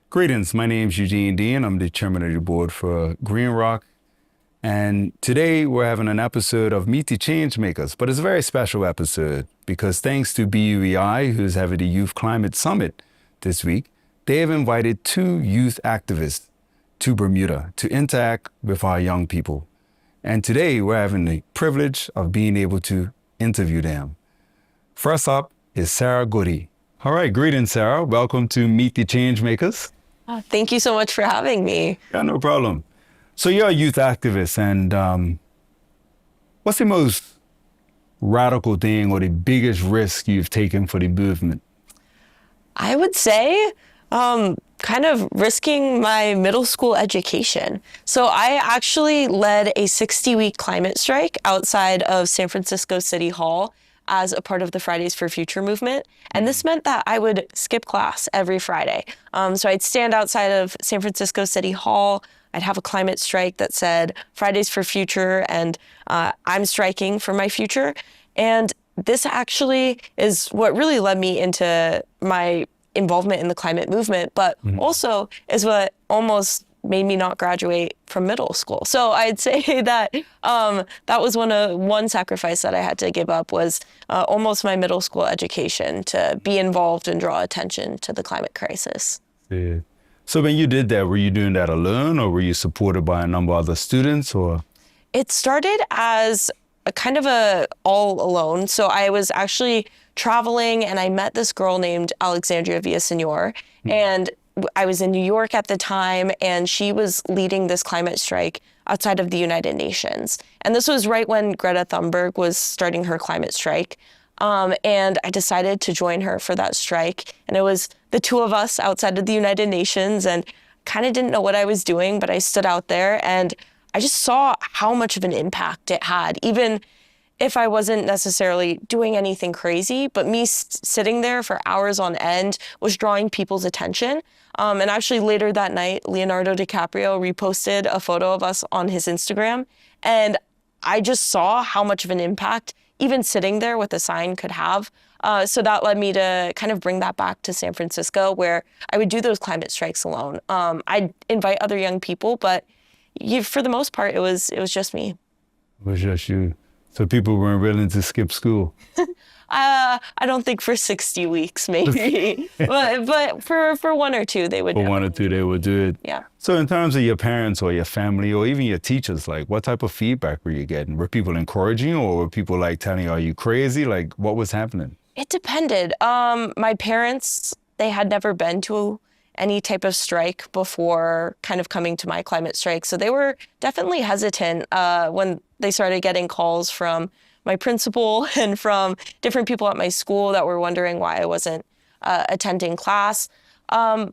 Greetings, my name is Eugene Dean. I'm the chairman of the board for Green Rock. And today we're having an episode of Meet the Changemakers, but it's a very special episode because thanks to BUEI, who's having the Youth Climate Summit this week, they have invited 2 youth activists to Bermuda to interact with our young people. And today we're having the privilege of being able to interview them. First up is Sarah Goody. All right, greetings, Sarah. Welcome to Meet the Changemakers. Thank you so much for having me. Yeah, no problem. So you're a youth activist, and what's the most radical thing or the biggest risk you've taken for the movement? I would say kind of risking my middle school education. So I actually led a 60-week climate strike outside of San Francisco City Hall as a part of the Fridays for Future movement. And this meant that I would skip class every Friday. So I'd stand outside of San Francisco City Hall. I'd have a climate strike that said Fridays for Future and I'm striking for my future. And this actually is what really led me into my involvement in the climate movement, but also is what almost made me not graduate from middle school. So I'd say that that was one sacrifice that I had to give up was almost my middle school education to be involved and draw attention to the climate crisis. Yeah. So when you did that, were you doing that alone or were you supported by a number of other students or? It started as a kind of a all alone. So I was actually traveling and I met this girl named Alexandria Villaseñor, and I was in New York at the time, and she was leading this climate strike outside of the United Nations. And this was right when Greta Thunberg was starting her climate strike. And I decided to join her for that strike. And it was the 2 of us outside of the United Nations, and kind of didn't know what I was doing, but I stood out there and I just saw how much of an impact it had, even if I wasn't necessarily doing anything crazy, but me sitting there for hours on end was drawing people's attention. And actually later that night, Leonardo DiCaprio reposted a photo of us on his Instagram. And I just saw how much of an impact even sitting there with a sign could have. So that led me to kind of bring that back to San Francisco, where I would do those climate strikes alone. I'd invite other young people, but for the most part, it was just me. It was just you. So people weren't willing to skip school? I don't think for 60 weeks, maybe. but for 1 or 2, they would. For 1 or 2, they would do it? Yeah. So in terms of your parents or your family or even your teachers, like what type of feedback were you getting? Were people encouraging you or were people like telling you, are you crazy? Like what was happening? It depended. My parents, they had never been to any type of strike before kind of coming to my climate strike. So they were definitely hesitant when they started getting calls from my principal and from different people at my school that were wondering why I wasn't attending class.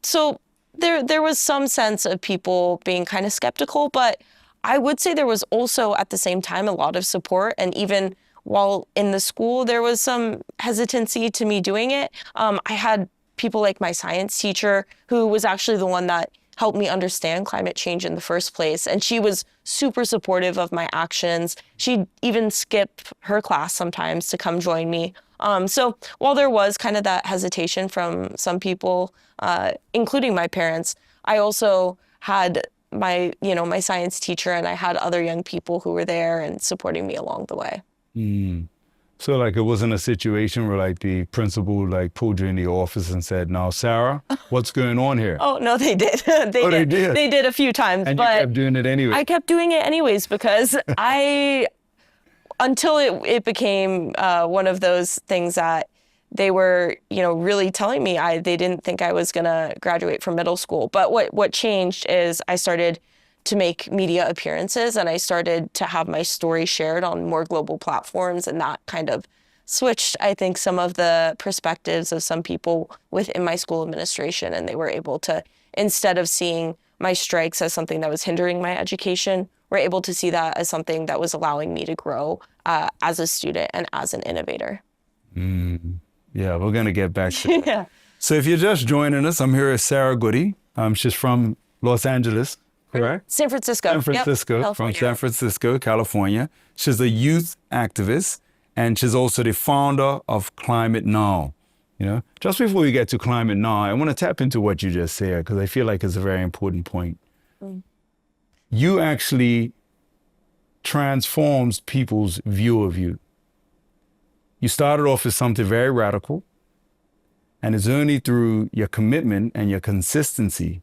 So there was some sense of people being kind of skeptical, but I would say there was also at the same time a lot of support. And even while in the school, there was some hesitancy to me doing it. I had people like my science teacher, who was actually the one that helped me understand climate change in the first place. And she was super supportive of my actions. She'd even skip her class sometimes to come join me. So while there was kind of that hesitation from some people, including my parents, I also had my science teacher, and I had other young people who were there and supporting me along the way. So like it wasn't a situation where like the principal like pulled you in the office and said, now, Sarah, what's going on here? Oh, no, they did. They did. They did a few times. And but you kept doing it anyway? I kept doing it anyways because until it became one of those things that they were, really telling me they didn't think I was going to graduate from middle school. But what changed is I started to make media appearances, and I started to have my story shared on more global platforms, and that kind of switched, I think, some of the perspectives of some people within my school administration, and they were able to, instead of seeing my strikes as something that was hindering my education, were able to see that as something that was allowing me to grow as a student and as an innovator. Yeah, we're going to get back to that. Yeah. So if you're just joining us, I'm here with Sarah Goody. She's from Los Angeles, correct? San Francisco. San Francisco, Yep. from San Francisco, California. She's a youth activist, and she's also the founder of Climate Now. You know, just before we get to climate now, I want to tap into what you just said because I feel like it's a very important point. You actually transforms people's view of you. You started off as something very radical, and it's only through your commitment and your consistency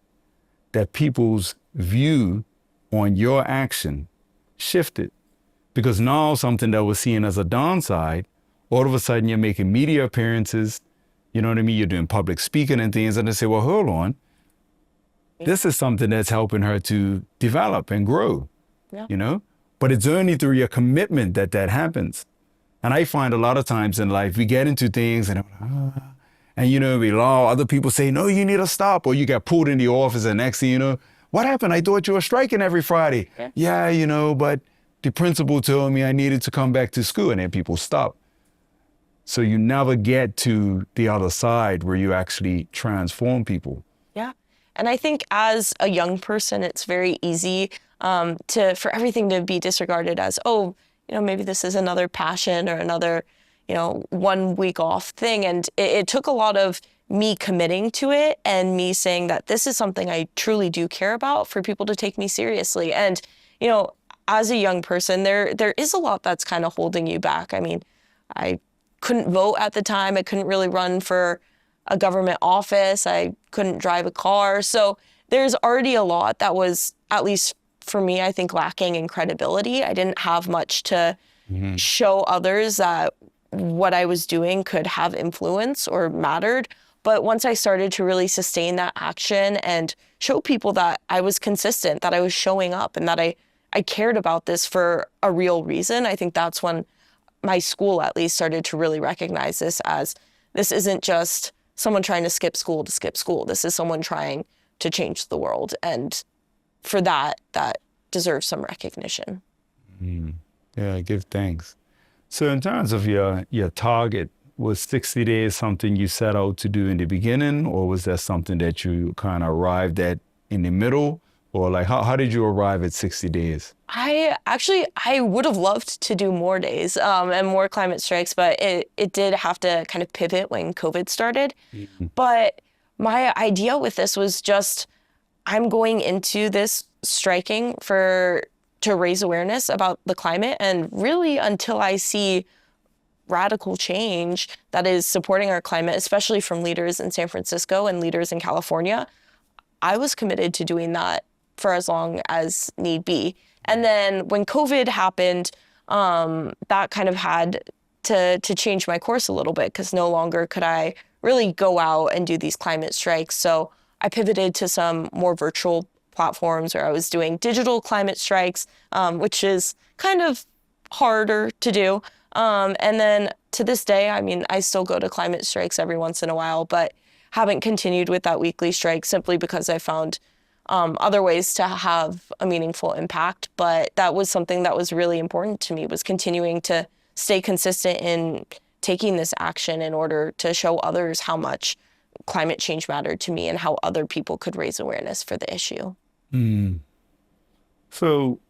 that people's view on your action shifted. Because now something that was seen as a downside, all of a sudden you're making media appearances, you know what I mean? You're doing public speaking and things, and they say, well, hold on. This is something that's helping her to develop and grow, you know? But it's only through your commitment that that happens. And I find a lot of times in life, we get into things and you know, we allow other people say, no, you need to stop. Or you get pulled in the office and next thing you know, what happened? I thought you were striking every Friday. Yeah, you know, but the principal told me I needed to come back to school, and then people stop. So you never get to the other side where you actually transform people. Yeah. And I think as a young person, it's very easy for everything to be disregarded as, oh, you know, maybe this is another passion or another, you know, 1 week off thing. And it took a lot of me committing to it and me saying that this is something I truly do care about for people to take me seriously. And, you know, as a young person, there is a lot that's kind of holding you back. I mean, I couldn't vote at the time. I couldn't really run for a government office. I couldn't drive a car. So there's already a lot that was, at least for me, I think lacking in credibility. I didn't have much to show others that what I was doing could have influence or mattered. But once I started to really sustain that action and show people that I was consistent, that I was showing up, and that I cared about this for a real reason, I think that's when my school at least started to really recognize this isn't just someone trying to skip school to skip school. This is someone trying to change the world. And for that deserves some recognition. Yeah, give thanks. So in terms of your target, was 60 days something you set out to do in the beginning, or was that something that you kind of arrived at in the middle? Or like, how did you arrive at 60 days? I would have loved to do more days and more climate strikes, but it did have to kind of pivot when COVID started. But my idea with this was just, I'm going into this striking to raise awareness about the climate, and really until I see radical change that is supporting our climate, especially from leaders in San Francisco and leaders in California, I was committed to doing that for as long as need be. And then when COVID happened, that kind of had to change my course a little bit, because no longer could I really go out and do these climate strikes. So I pivoted to some more virtual platforms where I was doing digital climate strikes, which is kind of harder to do. And then to this day, I mean, I still go to climate strikes every once in a while, but haven't continued with that weekly strike simply because I found other ways to have a meaningful impact. But that was something that was really important to me, was continuing to stay consistent in taking this action in order to show others how much climate change mattered to me and how other people could raise awareness for the issue. So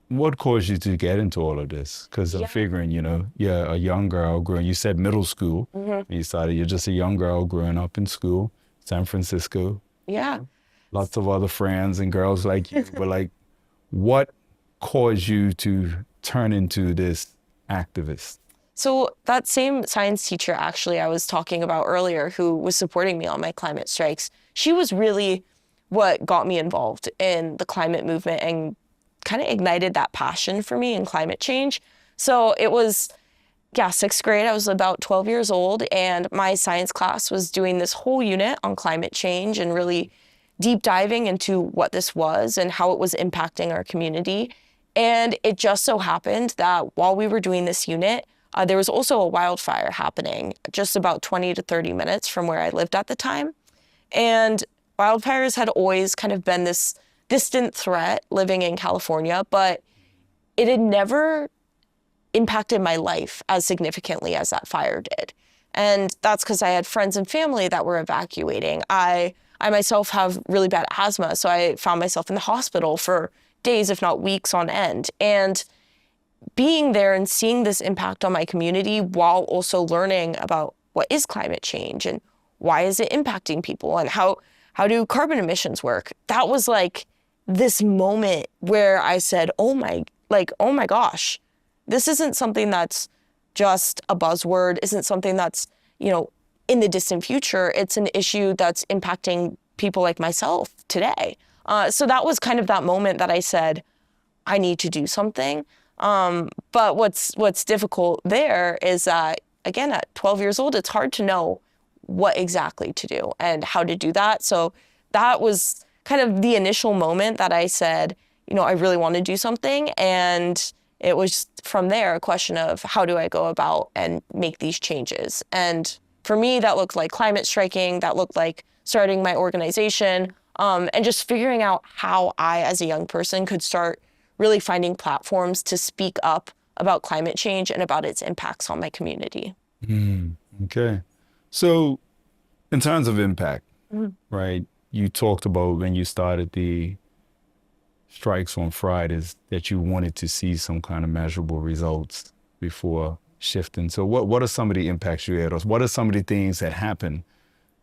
what caused you to get into all of this? Because I'm figuring, you know, you're a young girl growing, you said middle school. You started, you're just a young girl growing up in school, San Francisco. Yeah. Lots of other friends and girls like you. But like, what caused you to turn into this activist? So that same science teacher, actually, I was talking about earlier, who was supporting me on my climate strikes, she was really what got me involved in the climate movement and kind of ignited that passion for me in climate change. So it was, sixth grade. I was about 12 years old, and my science class was doing this whole unit on climate change and really deep diving into what this was and how it was impacting our community. And it just so happened that while we were doing this unit, there was also a wildfire happening just about 20 to 30 minutes from where I lived at the time. And wildfires had always kind of been this distant threat living in California, but it had never impacted my life as significantly as that fire did. And that's because I had friends and family that were evacuating. I myself have really bad asthma, so I found myself in the hospital for days, if not weeks on end. And being there and seeing this impact on my community while also learning about what is climate change and why is it impacting people and how do carbon emissions work? That was like this moment where I said, oh my gosh, this isn't something that's just a buzzword, isn't something that's, in the distant future. It's an issue that's impacting people like myself today. So that was kind of that moment that I said, I need to do something. But what's difficult there is that, again, at 12 years old, it's hard to know what exactly to do and how to do that. So that was kind of the initial moment that I said, I really want to do something. And it was from there a question of how do I go about and make these changes? And for me, that looked like climate striking, that looked like starting my organization, and just figuring out how I, as a young person, could start really finding platforms to speak up about climate change and about its impacts on my community. Okay. So in terms of impact, right, you talked about when you started the strikes on Fridays that you wanted to see some kind of measurable results before shifting. So what are some of the impacts you had? Or what are some of the things that happen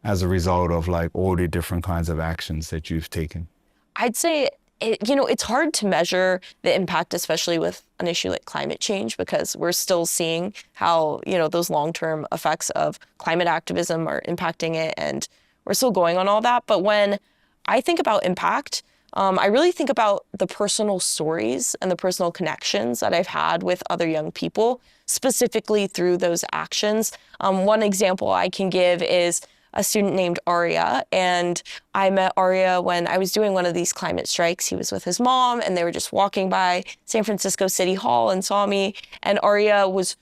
as a result of like all the different kinds of actions that you've taken? I'd say, it's hard to measure the impact, especially with an issue like climate change, because we're still seeing how, those long-term effects of climate activism are impacting it. And we're still going on all that. But when I think about impact, I really think about the personal stories and the personal connections that I've had with other young people, specifically through those actions. One example I can give is a student named Arya, and I met Arya when I was doing one of these climate strikes. He was with his mom, and they were just walking by San Francisco City Hall and saw me, and Arya was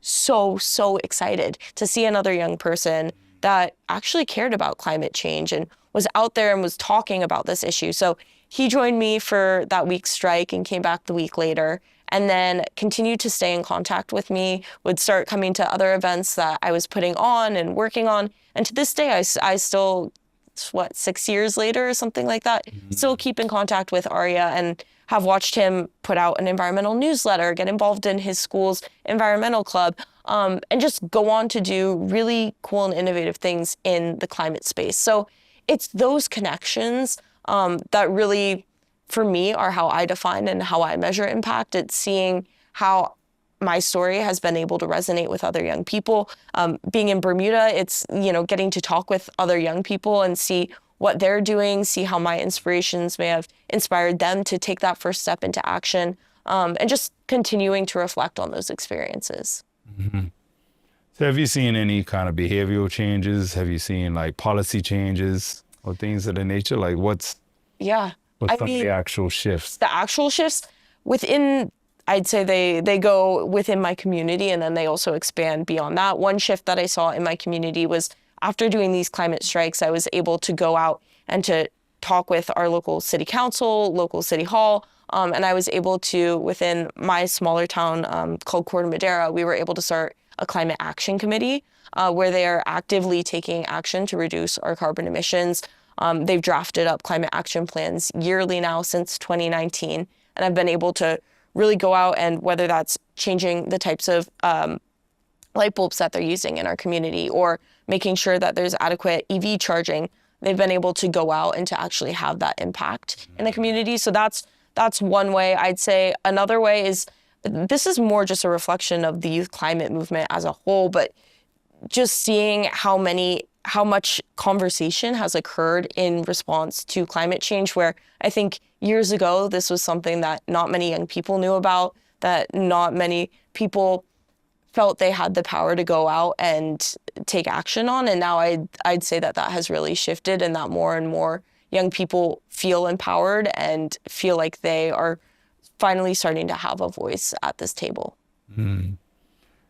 so excited to see another young person that actually cared about climate change and was out there and was talking about this issue. So he joined me for that week's strike and came back the week later, and then continued to stay in contact with me, would start coming to other events that I was putting on and working on. And to this day, I still, 6 years later or something like that, still keep in contact with Arya and have watched him put out an environmental newsletter, get involved in his school's environmental club, and just go on to do really cool and innovative things in the climate space. So it's those connections that really, for me, are how I define and how I measure impact. It's seeing how my story has been able to resonate with other young people. Being in Bermuda, it's, getting to talk with other young people and see what they're doing, see how my inspirations may have inspired them to take that first step into action, and just continuing to reflect on those experiences. Mm-hmm. So have you seen any kind of behavioral changes? Have you seen like policy changes or things of the nature? Like what's some of the actual shifts? The actual shifts within, I'd say they go within my community, and then they also expand beyond that. One shift that I saw in my community was after doing these climate strikes, I was able to go out and to talk with our local city council, local city hall, and I was able to, within my smaller town called Corte Madera, we were able to start a climate action committee where they are actively taking action to reduce our carbon emissions. They've drafted up climate action plans yearly now since 2019, and I've been able to really go out and, whether that's changing the types of light bulbs that they're using in our community or making sure that there's adequate EV charging, they've been able to go out and to actually have that impact in the community. So that's one way. I'd say another way is, this is more just a reflection of the youth climate movement as a whole, but just seeing how much conversation has occurred in response to climate change, where I think years ago, this was something that not many young people knew about, that not many people felt they had the power to go out and take action on. And now I'd say that has really shifted, and that more and more young people feel empowered and feel like they are finally starting to have a voice at this table. Mm.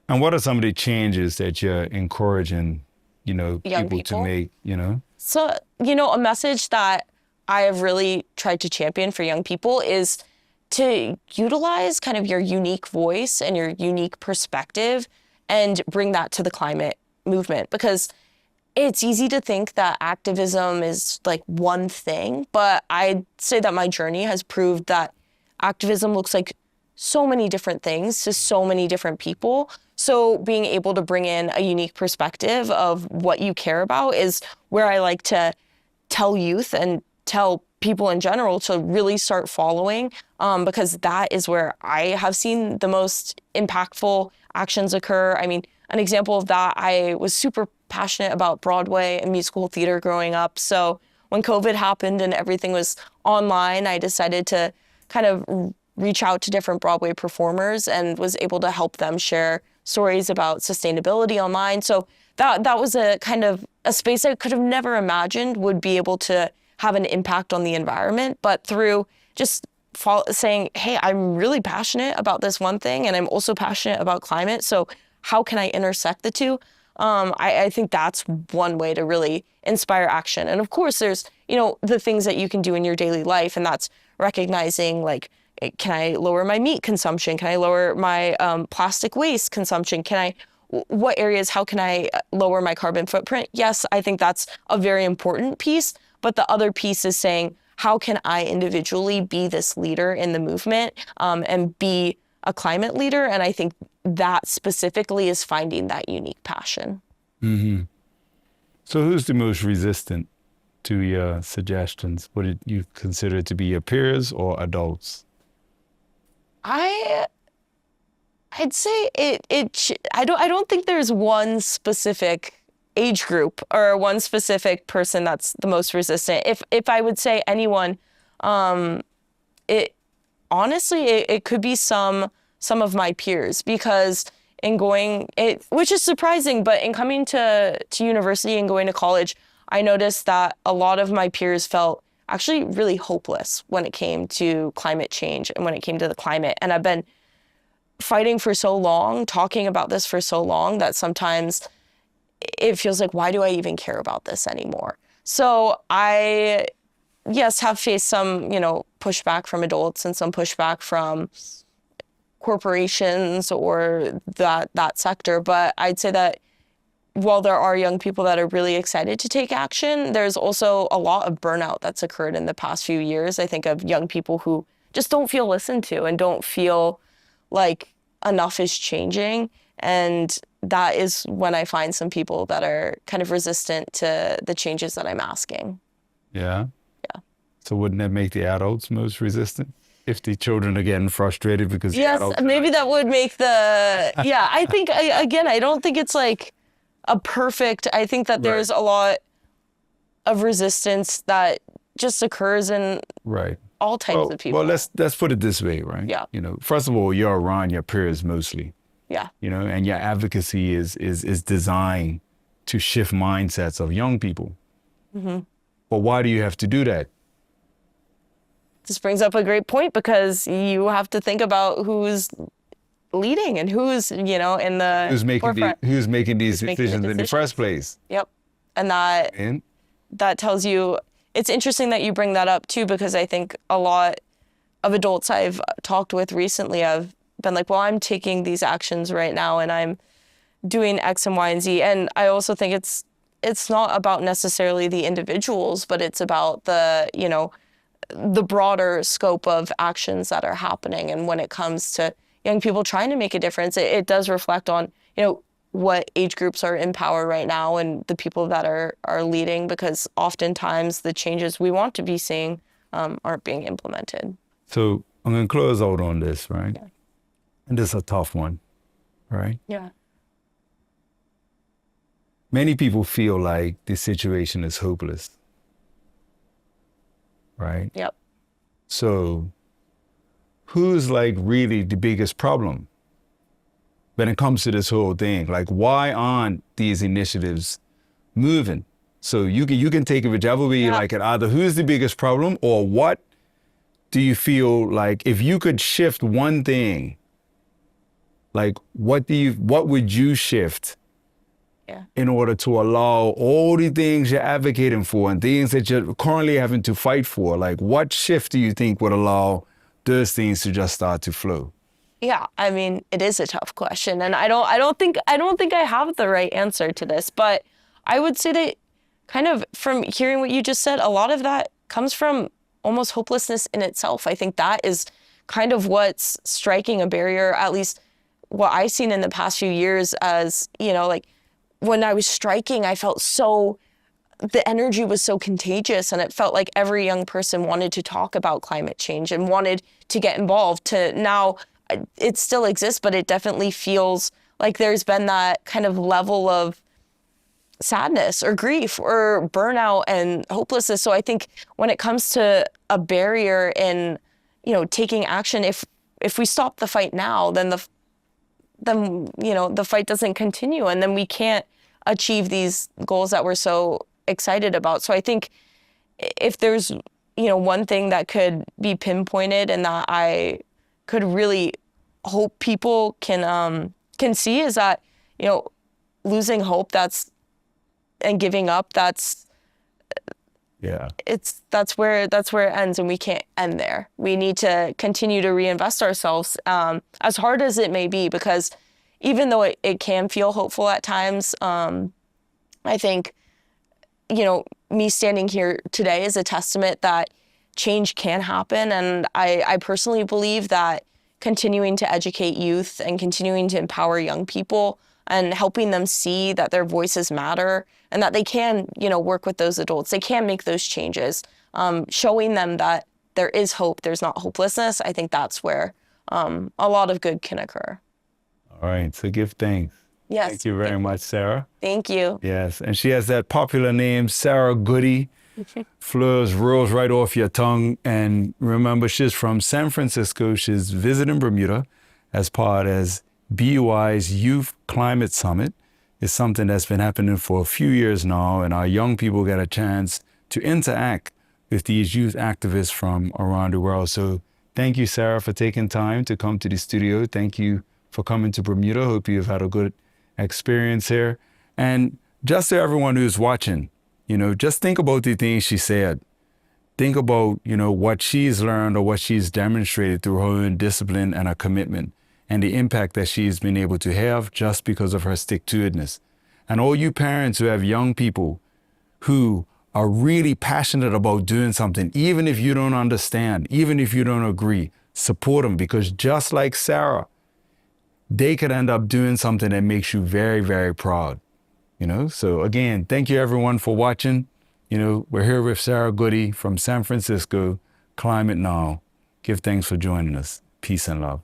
And what are some of the changes that you're encouraging, people to make, So, a message that I have really tried to champion for young people is to utilize kind of your unique voice and your unique perspective and bring that to the climate movement, because it's easy to think that activism is like one thing, but I'd say that my journey has proved that activism looks like so many different things to so many different people. So being able to bring in a unique perspective of what you care about is where I like to tell youth and tell people in general to really start following, because that is where I have seen the most impactful actions occur. I mean, an example of that, I was super passionate about Broadway and musical theater growing up. So when COVID happened and everything was online, I decided to kind of reach out to different Broadway performers and was able to help them share stories about sustainability online. So that was a kind of a space I could have never imagined would be able to have an impact on the environment. But through just saying, hey, I'm really passionate about this one thing, and I'm also passionate about climate. So how can I intersect the two? I think that's one way to really inspire action. And of course, there's, the things that you can do in your daily life, and that's recognizing, like, can I lower my meat consumption? Can I lower my plastic waste consumption? What areas, how can I lower my carbon footprint? Yes, I think that's a very important piece. But the other piece is saying, how can I individually be this leader in the movement, and be a climate leader? And I think that specifically is finding that unique passion. Mm-hmm. So who's the most resistant to your suggestions? What did you consider to be your peers or adults? I'd say I don't think there's one specific age group or one specific person that's the most resistant. If I would say anyone, it could be some of my peers, because which is surprising, but in coming to university and going to college, I noticed that a lot of my peers felt actually really hopeless when it came to climate change and when it came to the climate. And I've been fighting for so long, talking about this for so long, that sometimes it feels like, why do I even care about this anymore? So I, yes, have faced some, pushback from adults and some pushback from corporations or that sector. But I'd say that while there are young people that are really excited to take action, there's also a lot of burnout that's occurred in the past few years. I think of young people who just don't feel listened to and don't feel like enough is changing. And that is when I find some people that are kind of resistant to the changes that I'm asking. Yeah? Yeah. So wouldn't that make the adults most resistant? If the children are getting frustrated because yes, maybe that would make I think, I don't think it's like a perfect, I think that there's a lot of resistance that just occurs in all types of people. Well, let's put it this way, right? Yeah. First of all, you're around your peers mostly. Yeah. And your advocacy is designed to shift mindsets of young people. Mm-hmm. But why do you have to do that? This brings up a great point, because you have to think about who's leading and who's, in the forefront. Who's making these decisions in the first place. Yep. And that tells you, it's interesting that you bring that up too, because I think a lot of adults I've talked with recently have been like, well, I'm taking these actions right now and I'm doing X and Y and Z. And I also think it's not about necessarily the individuals, but it's about the broader scope of actions that are happening. And when it comes to young people trying to make a difference, it does reflect on, what age groups are in power right now and the people that are leading, because oftentimes the changes we want to be seeing aren't being implemented. So I'm going to close out on this, right? Yeah. And this is a tough one, right? Yeah. Many people feel like this situation is hopeless, right? Yep. So who's like really the biggest problem when it comes to this whole thing? Like, why aren't these initiatives moving? So you can take it whichever way you like it. Either who's the biggest problem, or what do you feel like if you could shift one thing, like what would you shift in order to allow all the things you're advocating for and things that you're currently having to fight for? Like, what shift do you think would allow those things to just start to flow? Yeah, I mean, it is a tough question, and I don't think I have the right answer to this, but I would say that kind of from hearing what you just said, a lot of that comes from almost hopelessness in itself. I think that is kind of what's striking a barrier, at least what I've seen in the past few years as, like when I was striking, I felt the energy was so contagious, and it felt like every young person wanted to talk about climate change and wanted to get involved. To now, it still exists, but it definitely feels like there's been that kind of level of sadness or grief or burnout and hopelessness. So I think when it comes to a barrier in, taking action, if we stop the fight now, then the fight doesn't continue, and then we can't achieve these goals that we're so excited about. So I think if there's, one thing that could be pinpointed and that I could really hope people can see is that, losing hope, and giving up, that's where it ends, and we can't end there. We need to continue to reinvest ourselves, as hard as it may be, because even though it can feel hopeful at times, I think, me standing here today is a testament that change can happen. And I personally believe that continuing to educate youth and continuing to empower young people and helping them see that their voices matter and that they can, work with those adults, they can make those changes, showing them that there is hope, there's not hopelessness. I think that's where a lot of good can occur. All right, so give thanks. Yes. Thank you very much, Sarah. Thank you. Yes, and she has that popular name, Sarah Goody. Fleurs rolls right off your tongue. And remember, she's from San Francisco. She's visiting Bermuda as part as BUEI's Youth Climate Summit. It's something that's been happening for a few years now, and our young people get a chance to interact with these youth activists from around the world. So thank you, Sarah, for taking time to come to the studio. Thank you for coming to Bermuda. Hope you've had a good experience here. And just to everyone who's watching, just think about the things she said. Think about, what she's learned or what she's demonstrated through her own discipline and her commitment, and the impact that she's been able to have just because of her stick-to-itness. And all you parents who have young people who are really passionate about doing something, even if you don't understand, even if you don't agree, support them, because just like Sarah, they could end up doing something that makes you very, very proud. So again, thank you everyone for watching. We're here with Sarah Goody from San Francisco, Climate Now. Give thanks for joining us. Peace and love.